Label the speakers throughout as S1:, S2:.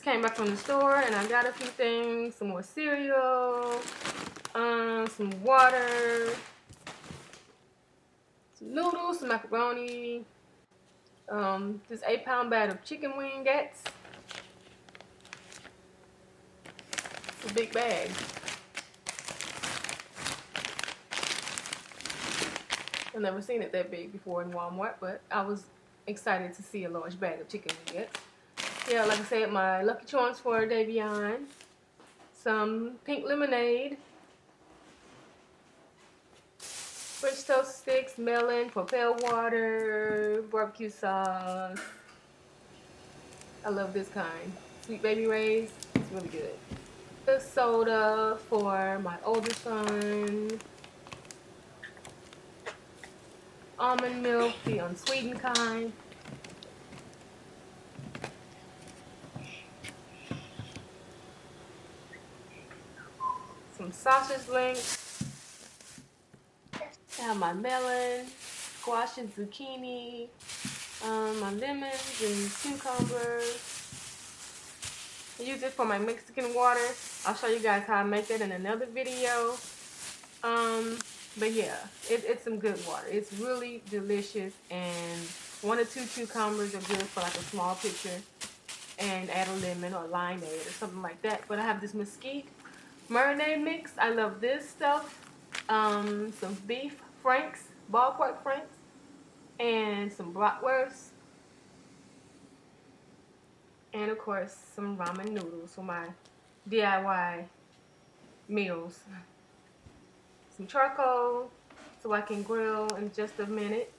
S1: just came back from the store and I got a few things, some more cereal, some water, some noodles, some macaroni, this 8-pound bag of chicken wingettes. It's a big bag. I've never seen it that big before in Walmart, but I was excited to see a large bag of chicken nuggets. Yeah, like I said, my Lucky Charms for Davion, some pink lemonade, French toast sticks, melon, Propel water, barbecue sauce. I love this kind. Sweet Baby Ray's, it's really good. The soda for my oldest son. Almond milk, the unsweetened kind. Some sausage links. I have my melon, squash and zucchini, my lemons and cucumbers. I use it for my Mexican water. I'll show you guys how I make that in another video. But yeah, it's some good water. It's really delicious, and 1 or 2 cucumbers are good for like a small pitcher, and add a lemon or limeade or something like that. But I have this mesquite marinade mix. I love this stuff. Some beef franks, ballpark franks, and some bratwurst, and of course some ramen noodles for my DIY meals. Some charcoal so I can grill in just a minute.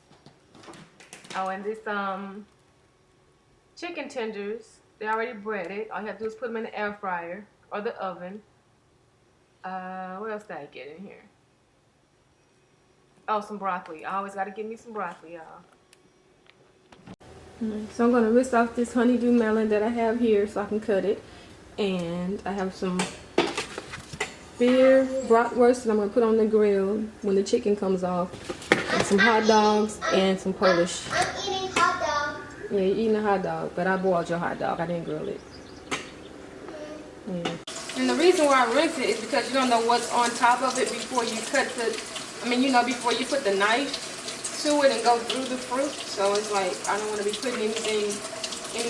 S1: Oh, and this chicken tenders, they're already breaded. All you have to do is put them in the air fryer or the oven. What else did I get in here? Oh, some broccoli. I always got to give me some broccoli, y'all. So I'm going to whisk off this honeydew melon that I have here so I can cut it. And I have some beer bratwurst that I'm going to put on the grill when the chicken comes off. And some hot dogs and some Polish.
S2: I'm eating hot dog.
S1: Yeah, you're eating a hot dog, but I boiled your hot dog. I didn't grill it. Yeah. And the reason why I rinse it is because you don't know what's on top of it before you cut before you put the knife to it and go through the fruit. So it's like, I don't want to be putting any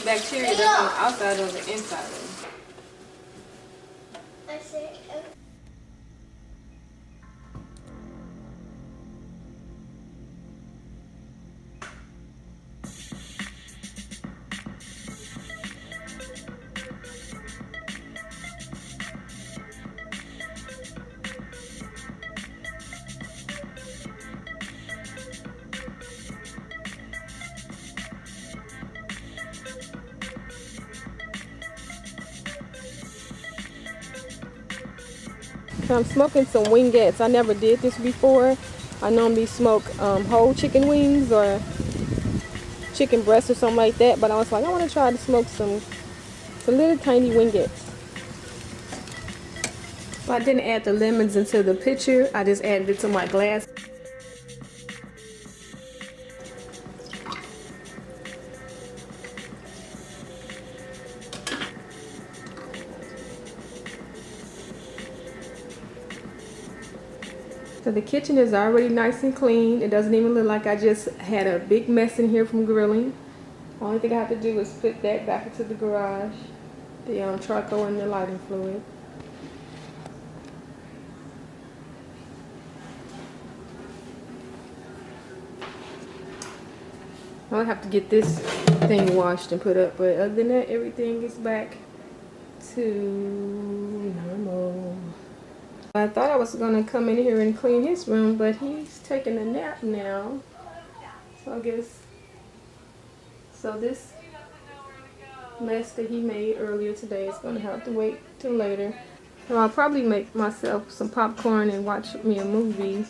S1: bacteria that's on the outside or the inside of it.
S2: I see.
S1: I'm smoking some wingettes. I never did this before. I normally smoke whole chicken wings or chicken breast or something like that, but I was like, I want to try to smoke some little tiny wingettes. So I didn't add the lemons into the pitcher. I just added it to my glass. So the kitchen is already nice and clean. It doesn't even look like I just had a big mess in here from grilling. Only thing I have to do is put that back into the garage, the charcoal and the lighting fluid. I'll have to get this thing washed and put up, but other than that, everything is back to normal. I thought I was going to come in here and clean his room, but he's taking a nap now. So I guess, so this mess that he made earlier today is going to have to wait till later. So I'll probably make myself some popcorn and watch me a movie.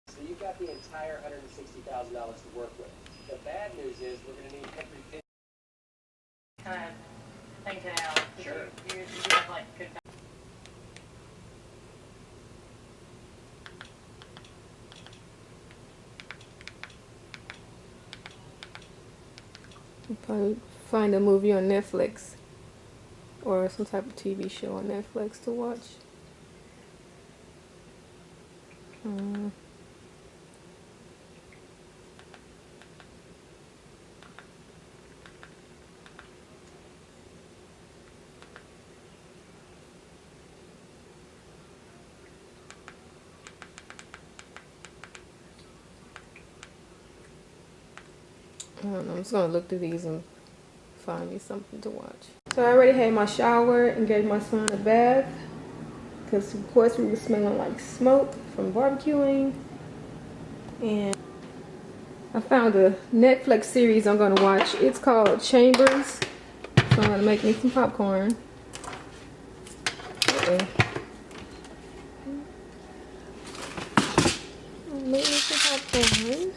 S3: So you've got the entire $160,000 to work with. The bad news is we're going to need every penny.
S4: Kind of thinking out.
S3: Sure.
S4: You have like good.
S1: I'll probably find a movie on Netflix or some type of TV show on Netflix to watch. I don't know, I'm just gonna look through these and find me something to watch. So I already had my shower and gave my son a bath because of course we were smelling like smoke from barbecuing. And I found a Netflix series I'm gonna watch. It's called Chambers. So I'm gonna make me some popcorn. Make me some popcorn.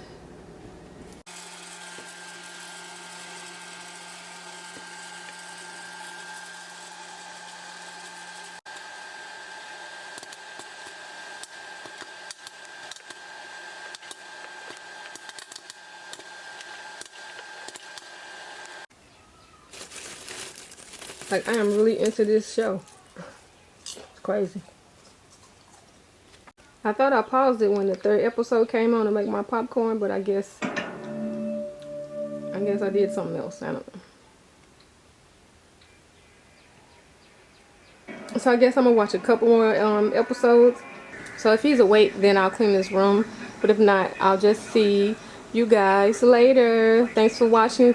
S1: Like, I am really into this show. It's crazy. I thought I paused it when the 3rd episode came on to make my popcorn, but I guess I did something else. I don't know. So I guess I'm gonna watch a couple more episodes. So if he's awake, then I'll clean this room. But if not, I'll just see you guys later. Thanks for watching.